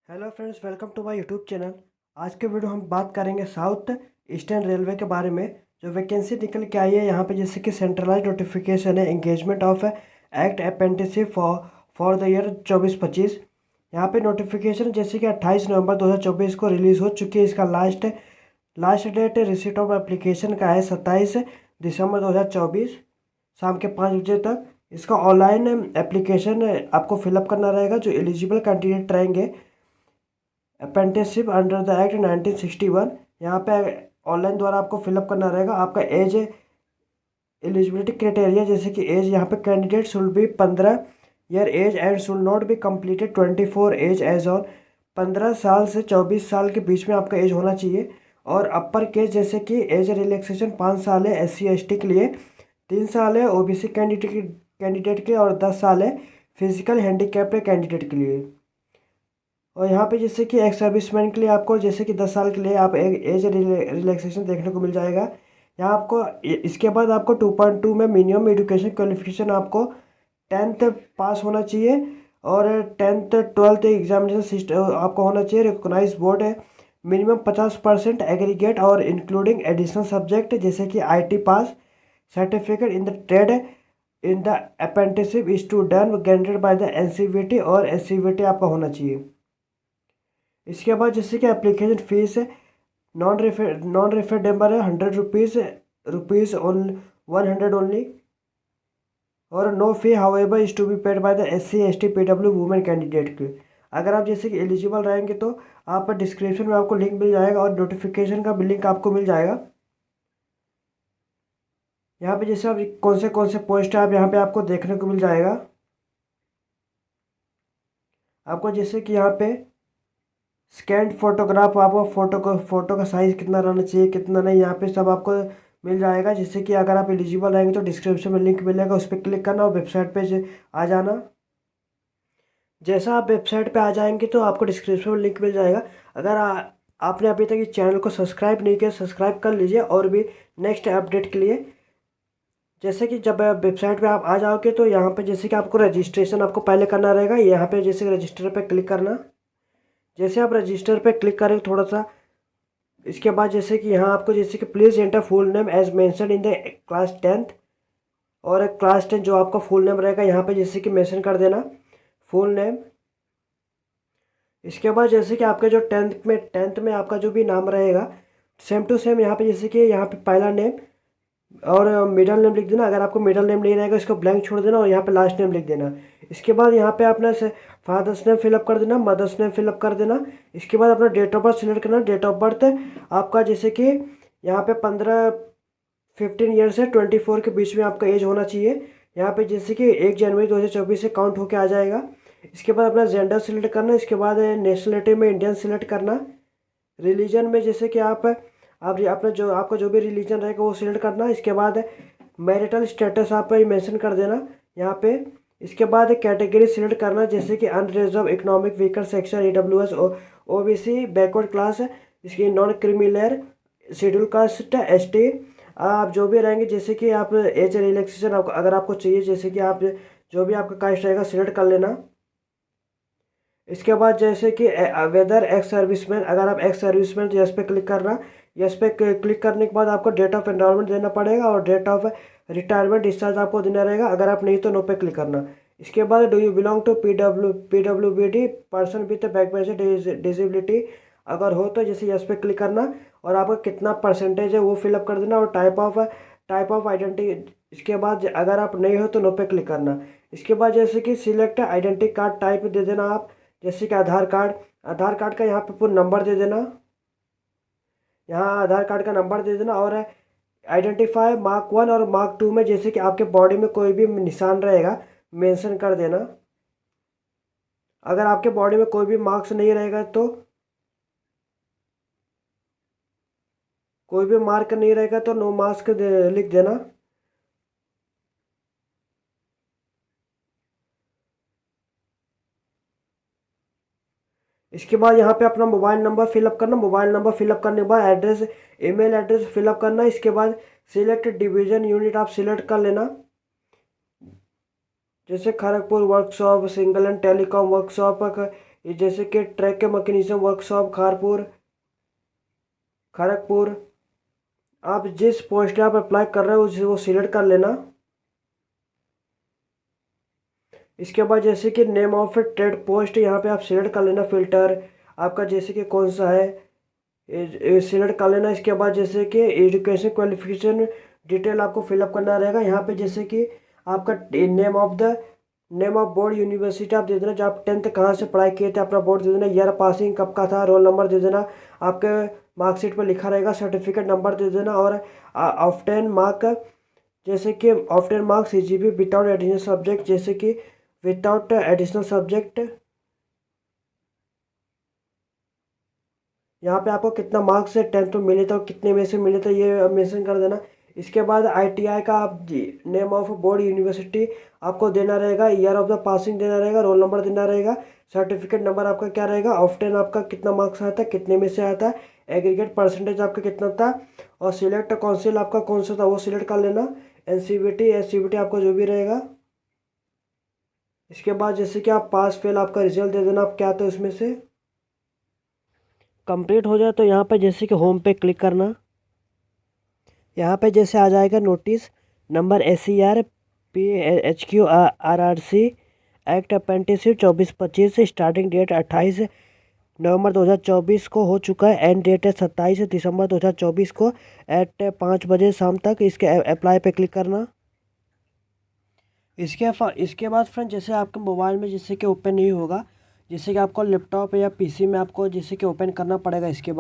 Hello friends, welcome to my YouTube channel. आज के video हम बात करेंगे साउथ ईस्टर्न रेलवे के बारे में। जो वैकेंसी निकल के आई है यहाँ पे, जैसे कि सेंट्रलाइज नोटिफिकेशन है engagement of act apprenticeship for the year 24-25। यहाँ पे नोटिफिकेशन जैसे कि 28 नवंबर 2024 को रिलीज़ हो चुकी है। इसका last date receipt of application का है 27 दिसंबर 2024 शाम के 5 बजे तक। इसका ऑनलाइन एप्लीकेशन आपको फिलअप करना रहेगा। जो एलिजिबल कैंडिडेट रहेंगे अप्रेंटिसशिप अंडर द एक्ट 1961, यहाँ पे ऑनलाइन द्वारा आपको फिलअप करना रहेगा। आपका एज एलिजिबिलिटी क्राइटेरिया, जैसे कि एज यहाँ पे candidate should be 15 year age and should not be completed 24 age as on. 15 साल से 24 साल के बीच में आपका एज होना चाहिए। और अपर केस, जैसे कि एज रिलैक्सेशन 5 साल है SC/ST के लिए, 3 साल है OBC कैंडिडेट के और 10 साल है फिजिकल हैंडीकैप्ड कैंडिडेट के लिए। और यहाँ पे जैसे कि एक्स सर्विसमैन के लिए आपको जैसे कि 10 साल के लिए आप एक एज रिलैक्सेशन देखने को मिल जाएगा। यहाँ आपको इसके बाद आपको 2.2 में मिनिमम एजुकेशन क्वालिफिकेशन आपको 10th पास होना चाहिए। और 10th 12th एग्जामिनेशन सिस्टम आपको होना चाहिए, रिकॉग्नाइज बोर्ड है। मिनिमम 50% एग्रीगेट और इंक्लूडिंग एडिशनल सब्जेक्ट, जैसे कि IT pass. Certificate in the trade in the apprenticeship is to done granted by the NCVT और SCVT आपका होना चाहिए। इसके बाद जैसे कि एप्लीकेशन फीस है नॉन रिफंडेबल है, 100 रुपीज़ ऑन 100 ओनली। और no fee however is to be paid by the SC/ST PW women candidate के। अगर आप जैसे कि एलिजिबल रहेंगे तो आप डिस्क्रिप्शन में आपको लिंक मिल जाएगा और नोटिफिकेशन का भी लिंक आपको मिल जाएगा। यहाँ पे जैसे आप कौन से पोस्ट है आप यहाँ पे आपको देखने को मिल जाएगा। आपको जैसे कि यहाँ पे स्कैन फोटोग्राफ, आपको फोटो का साइज़ कितना रहना चाहिए कितना नहीं, यहाँ पे सब आपको मिल जाएगा। जिससे कि अगर आप एलिजिबल रहेंगे तो डिस्क्रिप्शन में लिंक मिलेगा, उस पर क्लिक करना और वेबसाइट पे आ जाना। जैसा आप वेबसाइट पे आ जाएंगे तो आपको डिस्क्रिप्शन में लिंक मिल जाएगा। अगर आपने अभी तक इस चैनल को सब्सक्राइब नहीं किया, सब्सक्राइब कर लीजिए और भी नेक्स्ट अपडेट के लिए। जैसे कि जब वेबसाइट पे आप आ जाओगे तो यहाँ पे जैसे कि आपको रजिस्ट्रेशन आपको पहले करना रहेगा। यहाँ पे जैसे रजिस्टर पे क्लिक करना। जैसे आप रजिस्टर पे क्लिक करें थोड़ा सा, इसके बाद जैसे कि यहाँ आपको जैसे कि please enter full name as mention in the class 10th। और क्लास 10 जो आपका फुल नेम रहेगा यहाँ पे जैसे कि मेंशन कर देना फुल नेम। इसके बाद जैसे कि आपके जो टेंथ में आपका जो भी नाम रहेगा सेम टू सेम यहाँ पे जैसे कि यहाँ पे पहला नेम और मिडल नेम लिख देना। अगर आपको मिडल नेम नहीं रहेगा इसको ब्लैंक छोड़ देना और यहाँ पे लास्ट नेम लिख देना। इसके बाद यहाँ पे अपना फादर्स नेम फिलअप कर देना, मदर्स नेम फिलअप कर देना। इसके बाद अपना डेट ऑफ बर्थ सिलेक्ट करना। डेट ऑफ बर्थ आपका जैसे कि यहाँ पे 15 ईयर से 24 के बीच में आपका एज होना चाहिए। यहाँ पे जैसे कि 1 जनवरी 2024 से काउंट होके आ जाएगा। इसके बाद अपना जेंडर सिलेक्ट करना। इसके बाद नेशनलिटी में इंडियन सिलेक्ट करना। रिलीजन में जैसे कि आप अपना जो आपका जो भी रिलीजन रहेगा वो सिलेक्ट करना। इसके बाद मैरिटल स्टेटस आप मेंशन कर देना यहाँ पे। इसके बाद कैटेगरी सिलेक्ट करना, जैसे कि unreserve economic weaker section AWS OBC backward class, इसकी non creamy layer schedule caste ST आप जो भी रहेंगे। जैसे कि आप एज रिलैक्सेशन आपको अगर आपको चाहिए, जैसे कि आप जो भी आपका कास्ट रहेगा सिलेक्ट कर लेना। इसके बाद जैसे कि वेदर एक्स सर्विसमैन, अगर आप एक्स सर्विसमैन तो यस पे क्लिक करना। यस पे क्लिक करने के बाद आपको डेट ऑफ एनरोलमेंट देना पड़ेगा और डेट ऑफ रिटायरमेंट डिस्चार्ज आपको देना रहेगा। अगर आप नहीं तो नो पे क्लिक करना। इसके बाद do you belong to PWBD person with disability, अगर हो तो जैसे यस पे क्लिक करना और आपका कितना परसेंटेज है वो फिलअप कर देना और टाइप ऑफ आइडेंटिटी। इसके बाद अगर आप नहीं हो तो नो पे क्लिक करना। इसके बाद जैसे कि सिलेक्ट आइडेंटिटी कार्ड टाइप दे देना आप, जैसे कि आधार कार्ड का यहाँ पे पूरा नंबर दे देना। यहाँ आधार कार्ड का नंबर दे देना। और आइडेंटिफाई मार्क 1 और मार्क 2 में जैसे कि आपके बॉडी में कोई भी निशान रहेगा मेंशन कर देना। अगर आपके बॉडी में कोई भी मार्क्स नहीं रहेगा तो कोई भी मार्क नहीं रहेगा तो नो मार्क्स लिख देना। इसके बाद यहाँ पे अपना मोबाइल नंबर फिलअप करना। मोबाइल नंबर फिलअप करने के बाद एड्रेस, ईमेल एड्रेस फिलअप करना। इसके बाद सिलेक्ट डिवीजन यूनिट आप सिलेक्ट कर लेना, जैसे Kharagpur workshop, single and telecom workshop, ये जैसे कि ट्रैक के मैकेनिज्म वर्कशॉप खड़गपुर। आप जिस पोस्ट आप अप्लाई कर रहे हो उसे वो सिलेक्ट कर लेना। इसके बाद जैसे कि नेम ऑफ ट्रेड पोस्ट यहाँ पे आप सिलेक्ट कर लेना, फिल्टर आपका जैसे कि कौन सा है सिलेक्ट कर लेना। इसके बाद जैसे कि एजुकेशन क्वालिफिकेशन डिटेल आपको फिलअप करना रहेगा। यहाँ पे जैसे कि आपका नेम ऑफ बोर्ड यूनिवर्सिटी आप दे देना, जो आप 10th कहाँ से पढ़ाई किए थे अपना बोर्ड दे देना, ईयर पासिंग कब का था, रोल नंबर दे देना, आपके मार्कशीट पर लिखा रहेगा, सर्टिफिकेट नंबर दे देना। और ऑफ्टन मार्क जैसे कि often mark CGP without additional subject, जैसे कि विदाउट एडिशनल सब्जेक्ट यहाँ पे आपको कितना मार्क्स से 10th में मिले थे और कितने में से मिले थे ये मेंशन कर देना। इसके बाद ITI का आप नेम ऑफ बोर्ड यूनिवर्सिटी आपको देना रहेगा, ईयर ऑफ द पासिंग देना रहेगा, रोल नंबर देना रहेगा, सर्टिफिकेट नंबर आपका क्या रहेगा, ऑफ्टन आपका कितना मार्क्स आया था, कितने में से आया था, एग्रीगेट परसेंटेज आपका कितना था, और सिलेक्ट काउंसिल आपका कौन सा था वो सिलेक्ट कर लेना, NCVT SCVT आपका जो भी रहेगा। इसके बाद जैसे कि आप पास फेल आपका रिजल्ट दे देना, आप क्या था उसमें से। कंप्लीट हो जाए तो यहाँ पे जैसे कि होम पे क्लिक करना। यहाँ पे जैसे आ जाएगा notice number SCR-PHQRRC act apprenticeship 24-25 starting date 28 November 2024 को हो चुका है, एंड डेट है 27 दिसंबर 2024 को एट 5 बजे शाम तक। इसके अप्लाई पे क्लिक करना। इसके बाद फ्रेंड जैसे आपके मोबाइल में जैसे कि ओपन नहीं होगा, जैसे कि आपको लैपटॉप या PC में आपको जैसे कि ओपन करना पड़ेगा। इसके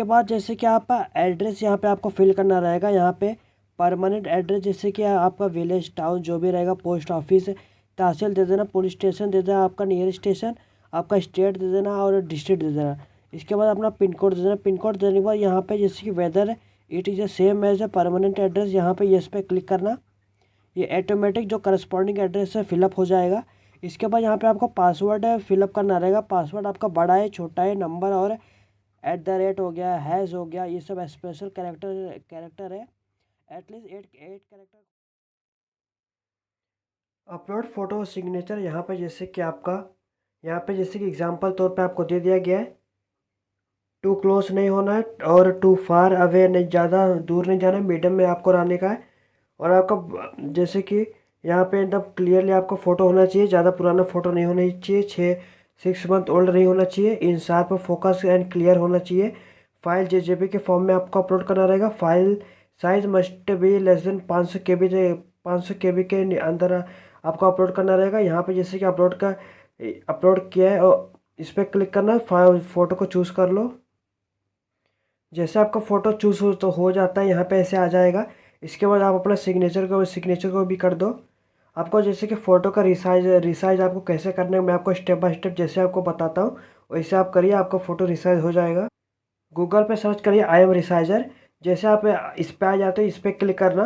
बाद जैसे कि आप एड्रेस यहाँ पे आपको फिल करना रहेगा। यहाँ पे परमानेंट एड्रेस जैसे कि आपका विलेज टाउन जो भी रहेगा, पोस्ट ऑफिस तहसील दे देना, पुलिस स्टेशन दे देना, आपका नियर स्टेशन, आपका स्टेट दे देना और डिस्ट्रिक्ट दे देना। इसके बाद अपना पिन कोड दे देना। पिन कोड देने के बाद यहाँ पे जैसे कि whether it is a same as a permanent address, यहाँ पे यस पे क्लिक करना। ये ऑटोमेटिक जो करस्पॉन्डिंग एड्रेस है फिलअप हो जाएगा। इसके बाद यहाँ पे आपको पासवर्ड फिलअप करना रहेगा। पासवर्ड आपका बड़ा है, छोटा है, नंबर और @ हो गया, हैज़ हो गया, ये सब स्पेशल कैरेक्टर है, at least 8 character. Upload photo signature यहाँ पे जैसे कि आपका यहाँ पे जैसे कि एग्जांपल तौर पे आपको दे दिया गया है। टू क्लोज नहीं होना है और टू फार अवे नहीं, ज़्यादा दूर नहीं जाना है, मीडियम में आपको रहने का है। और आपका जैसे कि यहाँ पे एकदम क्लियरली आपका फ़ोटो होना चाहिए, ज़्यादा पुराना फ़ोटो नहीं होना चाहिए, 6 मंथ ओल्ड नहीं होना चाहिए, इन शार्प फोकस एंड क्लियर होना चाहिए। फाइल JPG के फॉर्म में आपको अपलोड करना रहेगा। File size must be less than 500 KB के अंदर आपको अपलोड करना रहेगा। यहाँ पे जैसे कि अपलोड किया है और इस पर क्लिक करना, फ़ोटो को चूज़ कर लो। जैसे आपका फ़ोटो चूज़ हो जाता है, यहाँ पे ऐसे आ जाएगा। इसके बाद आप अपना सिग्नेचर को भी कर दो। आपको जैसे कि फ़ोटो का रिसाइज आपको कैसे करना है मैं आपको स्टेप बाय स्टेप जैसे आपको बताता हूँ वैसे आप करिए, आपका फ़ोटो रिसाइज हो जाएगा। गूगल पे सर्च करिए IM रिसाइजर। जैसे आप इस पे आ जाते हो, इस पर क्लिक करना।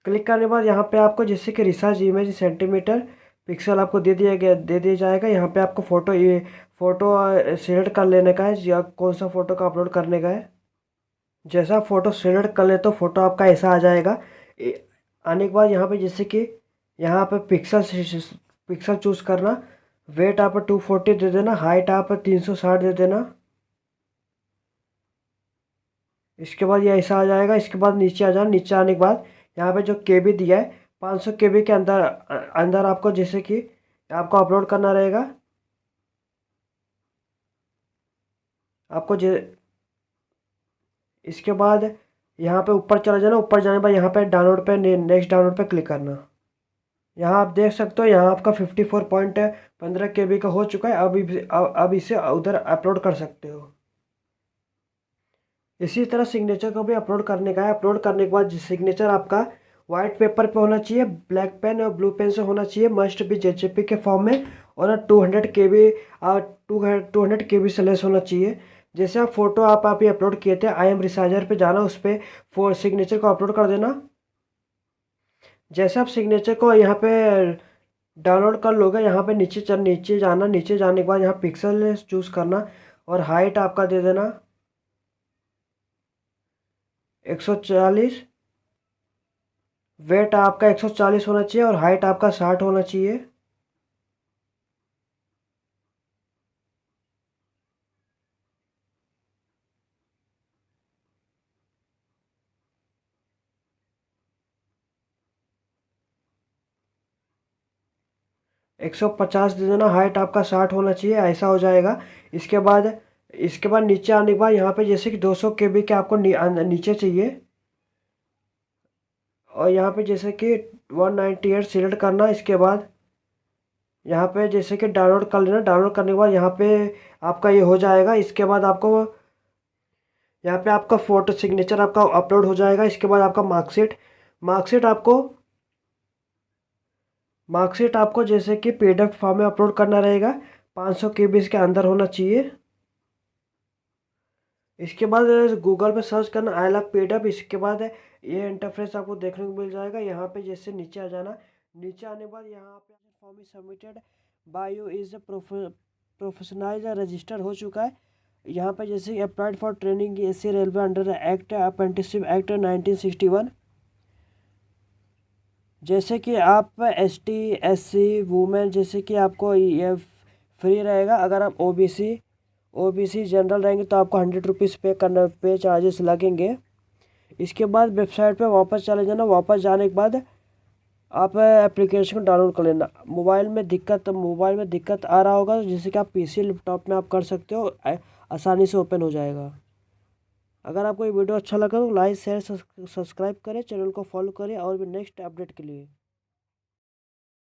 क्लिक करने के बाद यहाँ पे आपको जैसे कि रिसाइज इमेज सेंटीमीटर पिक्सल आपको दे दिया जाएगा। यहाँ पे आपको फ़ोटो सिलेक्ट कर लेने का है, या कौन सा फ़ोटो का अपलोड करने का है। जैसा फ़ोटो सिलेक्ट कर ले तो फ़ोटो आपका ऐसा आ जाएगा। आने के बाद यहाँ पे जैसे कि यहाँ पे पिक्सल चूज़ करना। वेट आप 240 दे देना, हाइट आप 360 दे देना। इसके बाद ये ऐसा आ जाएगा। इसके बाद नीचे आ जाना। नीचे आने के बाद यहाँ पे जो KB दिया है 500 KB के अंदर अंदर आपको जैसे कि आपको अपलोड करना रहेगा। आपको इसके बाद यहाँ पे ऊपर चला जाना। ऊपर जाने के बाद यहाँ पे डाउनलोड पे नेक्स्ट डाउनलोड पे क्लिक करना। यहाँ आप देख सकते हो, यहाँ आपका 54.15 KB का हो चुका है। अब इसे उधर अपलोड कर सकते हो। इसी तरह सिग्नेचर को भी अपलोड करने का है। अपलोड करने के बाद सिग्नेचर आपका वाइट पेपर पे होना चाहिए, ब्लैक पेन और ब्लू पेन से होना चाहिए, मस्ट भी JPG के फॉर्म में, और 200 KB 200 KB से लेस होना चाहिए। जैसे आप फोटो आप ही अपलोड किए थे, IM रिसाइजर पे जाना, उस पर सिग्नेचर को अपलोड कर देना। जैसे आप सिग्नेचर को यहाँ पे डाउनलोड कर लोगे, यहाँ पे नीचे जाना। नीचे जाने के बाद यहाँ पिक्सल चूज़ करना और हाइट आपका दे देना 140। वेट आपका 140 होना चाहिए और हाइट आपका 60 होना चाहिए। 150 दे देना, हाइट आपका 60 होना चाहिए, ऐसा हो जाएगा। इसके बाद नीचे आने के बाद यहाँ पे जैसे कि 200 KB के आपको नीचे चाहिए, और यहाँ पे जैसे कि 198 सिलेक्ट करना। इसके बाद यहाँ पे जैसे कि डाउनलोड कर लेना। डाउनलोड करने के बाद यहाँ पे आपका ये हो जाएगा। इसके बाद आपको यहाँ पे आपका फ़ोटो सिग्नेचर आपका अपलोड हो जाएगा। इसके बाद आपका मार्कशीट आपको जैसे कि PDF फॉर्म में अपलोड करना रहेगा। 500 KB इसके अंदर होना चाहिए। इसके बाद गूगल पे सर्च करना आई लव PDF। इसके बाद ये इंटरफेस आपको देखने को मिल जाएगा। यहाँ पे जैसे नीचे आ जाना। नीचे आने के बाद यहाँ पे form is submitted by you is professionalize register हो चुका है। यहाँ पे जैसे applied for training AC railway under act apprenticeship act 1961। जैसे कि आप ST SC वुमेन जैसे कि आपको ये फ्री रहेगा। अगर आप OBC जनरल रहेंगे तो आपको 100 रुपीज़ पे चार्जेस लगेंगे। इसके बाद वेबसाइट पे वापस चले जाना। वापस जाने के बाद आप एप्लीकेशन को डाउनलोड कर लेना। मोबाइल में दिक्कत आ रहा होगा, जैसे कि आप PC लैपटॉप में आप कर सकते हो, आसानी से ओपन हो जाएगा। अगर आपको ये वीडियो अच्छा लगा तो लाइक शेयर सब्सक्राइब करें, चैनल को फॉलो करें और भी नेक्स्ट अपडेट के लिए।